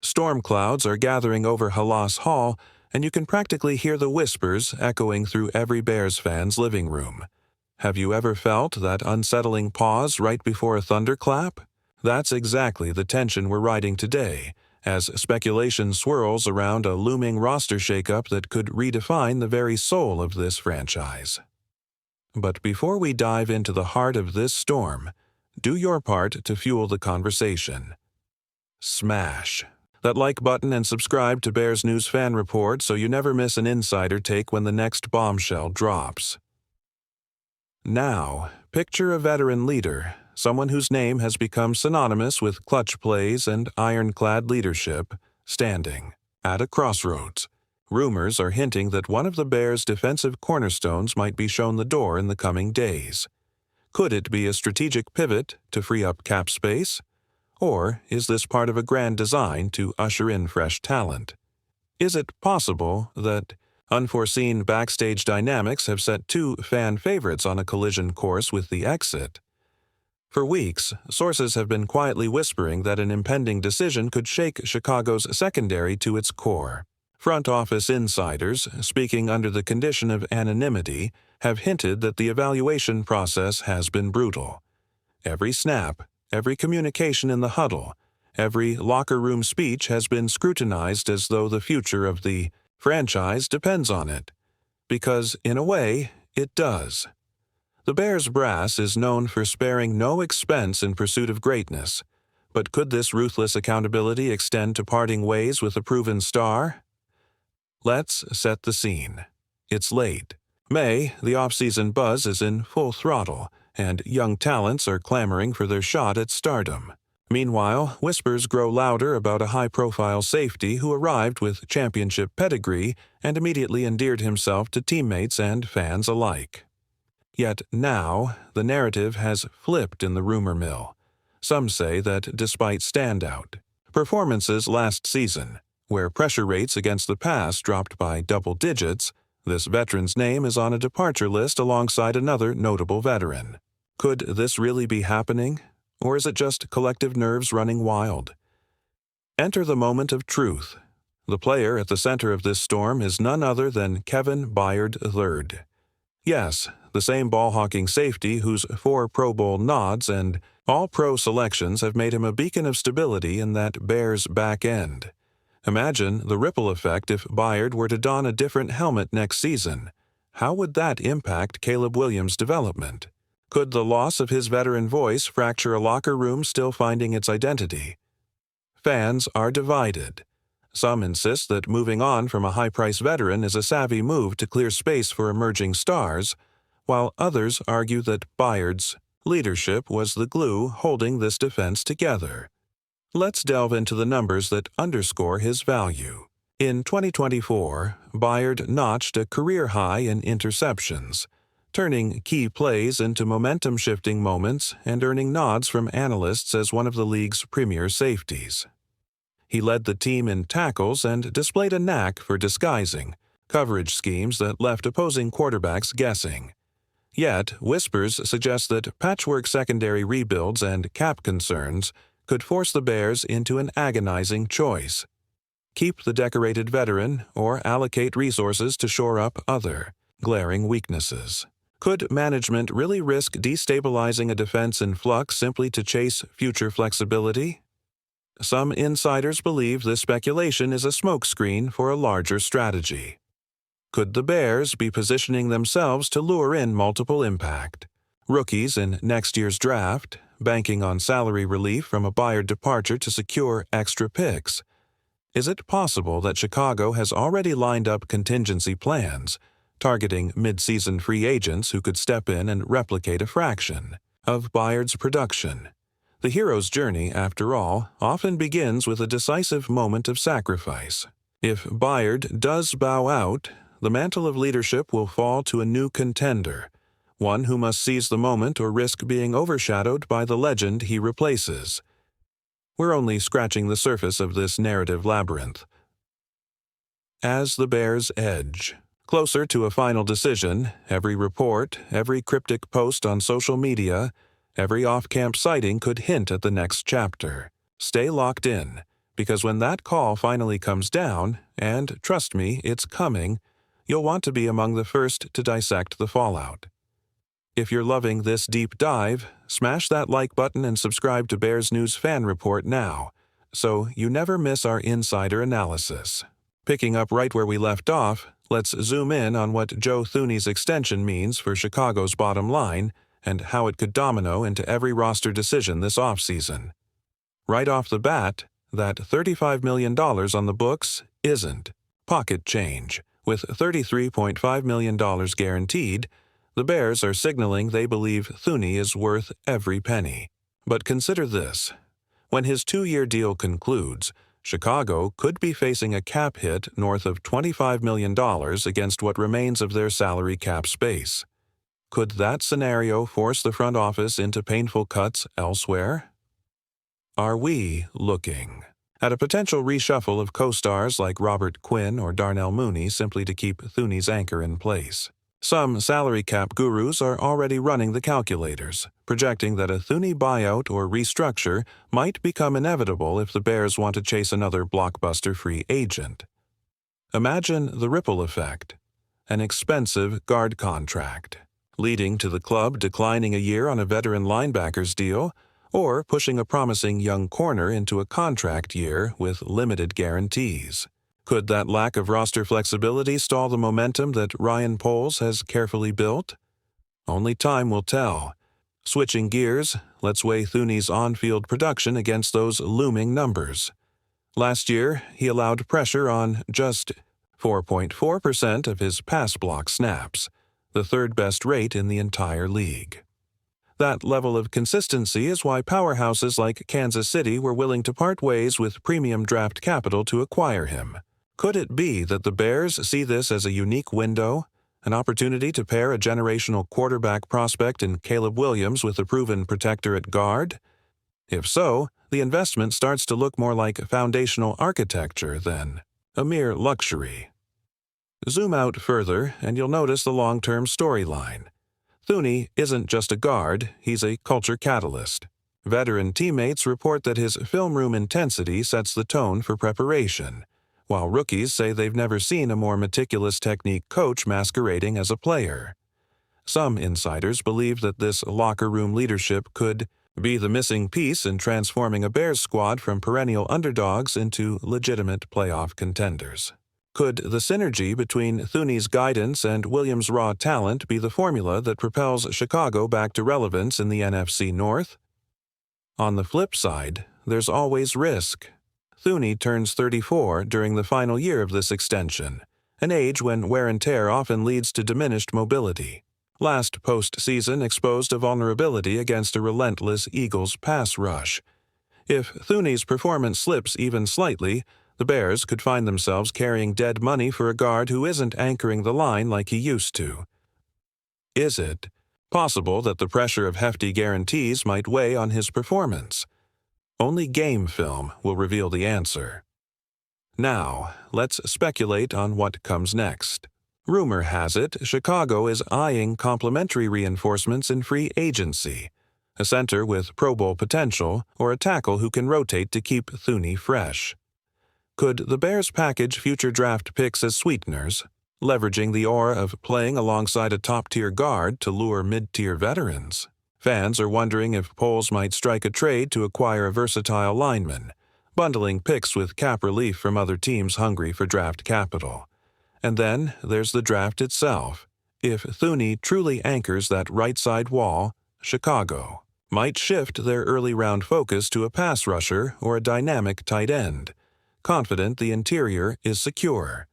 Storm clouds are gathering over Halas Hall, and you can practically hear the whispers echoing through every Bears fan's living room. Have you ever felt that unsettling pause right before a thunderclap? That's exactly the tension we're riding today, as speculation swirls around a looming roster shakeup that could redefine the very soul of this franchise. But before we dive into the heart of this storm, do your part to fuel the conversation. Smash that like button and subscribe to Bears News Fan Report so you never miss an insider take when the next bombshell drops. Now, picture a veteran leader, someone whose name has become synonymous with clutch plays and ironclad leadership, standing at a crossroads. Rumors are hinting that one of the Bears' defensive cornerstones might be shown the door in the coming days. Could it be a strategic pivot to free up cap space? Or is this part of a grand design to usher in fresh talent? Is it possible that unforeseen backstage dynamics have set two fan favorites on a collision course with the exit? For weeks, sources have been quietly whispering that an impending decision could shake Chicago's secondary to its core. Front office insiders, speaking under the condition of anonymity, have hinted that the evaluation process has been brutal. Every snap, every communication in the huddle, every locker room speech has been scrutinized as though the future of the franchise depends on it. Because, in a way, it does. The Bears brass is known for sparing no expense in pursuit of greatness, but could this ruthless accountability extend to parting ways with a proven star? Let's set the scene. It's late. May, the off-season buzz is in full throttle, and young talents are clamoring for their shot at stardom. Meanwhile, whispers grow louder about a high-profile safety who arrived with championship pedigree and immediately endeared himself to teammates and fans alike. Yet now, the narrative has flipped in the rumor mill. Some say that despite standout performances last season, where pressure rates against the pass dropped by double digits, this veteran's name is on a departure list alongside another notable veteran. Could this really be happening? Or is it just collective nerves running wild? Enter the moment of truth. The player at the center of this storm is none other than Kevin Byard III. Yes, the same ball-hawking safety whose 4 Pro Bowl nods and All-Pro selections have made him a beacon of stability in that Bears back end. Imagine the ripple effect if Byard were to don a different helmet next season. How would that impact Caleb Williams' development? Could the loss of his veteran voice fracture a locker room still finding its identity? Fans are divided. Some insist that moving on from a high-priced veteran is a savvy move to clear space for emerging stars, while others argue that Byard's leadership was the glue holding this defense together. Let's delve into the numbers that underscore his value. In 2024, Byard notched a career high in interceptions, turning key plays into momentum-shifting moments and earning nods from analysts as one of the league's premier safeties. He led the team in tackles and displayed a knack for disguising coverage schemes that left opposing quarterbacks guessing. Yet, whispers suggest that patchwork secondary rebuilds and cap concerns could force the Bears into an agonizing choice. Keep the decorated veteran or allocate resources to shore up other glaring weaknesses. Could management really risk destabilizing a defense in flux simply to chase future flexibility? Some insiders believe this speculation is a smokescreen for a larger strategy. Could the Bears be positioning themselves to lure in multiple impact rookies in next year's draft, banking on salary relief from a Byard departure to secure extra picks? Is it possible that Chicago has already lined up contingency plans, targeting mid-season free agents who could step in and replicate a fraction of Byard's production? The hero's journey, after all, often begins with a decisive moment of sacrifice. If Byard does bow out, the mantle of leadership will fall to a new contender, one who must seize the moment or risk being overshadowed by the legend he replaces. We're only scratching the surface of this narrative labyrinth. As the Bears edge closer to a final decision, every report, every cryptic post on social media, every off-camp sighting could hint at the next chapter. Stay locked in, because when that call finally comes down, and trust me, it's coming, you'll want to be among the first to dissect the fallout. If you're loving this deep dive, smash that like button and subscribe to Bears News Fan Report now, so you never miss our insider analysis. Picking up right where we left off, let's zoom in on what Joe Thuney's extension means for Chicago's bottom line and how it could domino into every roster decision this offseason. Right off the bat, that $35 million on the books isn't pocket change. With $33.5 million guaranteed, the Bears are signaling they believe Thuney is worth every penny. But consider this. When his 2-year deal concludes, Chicago could be facing a cap hit north of $25 million against what remains of their salary cap space. Could that scenario force the front office into painful cuts elsewhere? Are we looking at a potential reshuffle of co-stars like Robert Quinn or Darnell Mooney simply to keep Thuney's anchor in place? Some salary cap gurus are already running the calculators, projecting that a Thuney buyout or restructure might become inevitable if the Bears want to chase another blockbuster free agent. Imagine the ripple effect: an expensive guard contract, leading to the club declining a year on a veteran linebacker's deal, or pushing a promising young corner into a contract year with limited guarantees. Could that lack of roster flexibility stall the momentum that Ryan Poles has carefully built? Only time will tell. Switching gears, let's weigh Thuney's on-field production against those looming numbers. Last year, he allowed pressure on just 4.4% of his pass block snaps, the third-best rate in the entire league. That level of consistency is why powerhouses like Kansas City were willing to part ways with premium draft capital to acquire him. Could it be that the Bears see this as a unique window, an opportunity to pair a generational quarterback prospect in Caleb Williams with a proven protector at guard? If so, the investment starts to look more like foundational architecture than a mere luxury. Zoom out further, and you'll notice the long-term storyline. Thuney isn't just a guard, he's a culture catalyst. Veteran teammates report that his film room intensity sets the tone for preparation, while rookies say they've never seen a more meticulous technique coach masquerading as a player. Some insiders believe that this locker room leadership could be the missing piece in transforming a Bears squad from perennial underdogs into legitimate playoff contenders. Could the synergy between Thuney's guidance and Williams' raw talent be the formula that propels Chicago back to relevance in the NFC North? On the flip side, there's always risk. Thuney turns 34 during the final year of this extension, an age when wear and tear often leads to diminished mobility. Last postseason exposed a vulnerability against a relentless Eagles pass rush. If Thuney's performance slips even slightly, the Bears could find themselves carrying dead money for a guard who isn't anchoring the line like he used to. Is it possible that the pressure of hefty guarantees might weigh on his performance? Only game film will reveal the answer. Now, let's speculate on what comes next. Rumor has it Chicago is eyeing complementary reinforcements in free agency, a center with Pro Bowl potential or a tackle who can rotate to keep Thuney fresh. Could the Bears package future draft picks as sweeteners, leveraging the aura of playing alongside a top-tier guard to lure mid-tier veterans? Fans are wondering if Poles might strike a trade to acquire a versatile lineman, bundling picks with cap relief from other teams hungry for draft capital. And then there's the draft itself. If Thuney truly anchors that right side wall, Chicago might shift their early round focus to a pass rusher or a dynamic tight end, confident the interior is secure.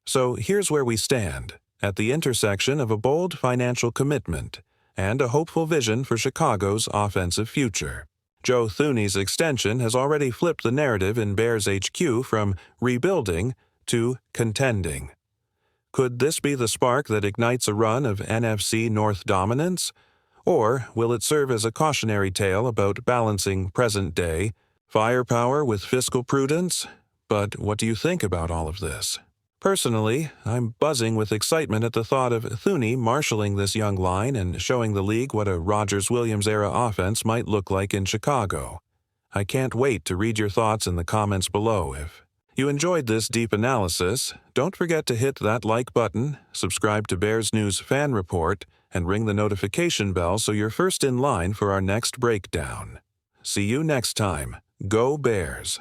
So here's where we stand, at the intersection of a bold financial commitment and a hopeful vision for Chicago's offensive future. Joe Thuney's extension has already flipped the narrative in Bears HQ from rebuilding to contending. Could this be the spark that ignites a run of NFC North dominance? Or will it serve as a cautionary tale about balancing present-day firepower with fiscal prudence? But what do you think about all of this? Personally, I'm buzzing with excitement at the thought of Thuney marshaling this young line and showing the league what a Rodgers-Williams-era offense might look like in Chicago. I can't wait to read your thoughts in the comments below. If you enjoyed this deep analysis, don't forget to hit that like button, subscribe to Bears News Fan Report, and ring the notification bell so you're first in line for our next breakdown. See you next time. Go Bears!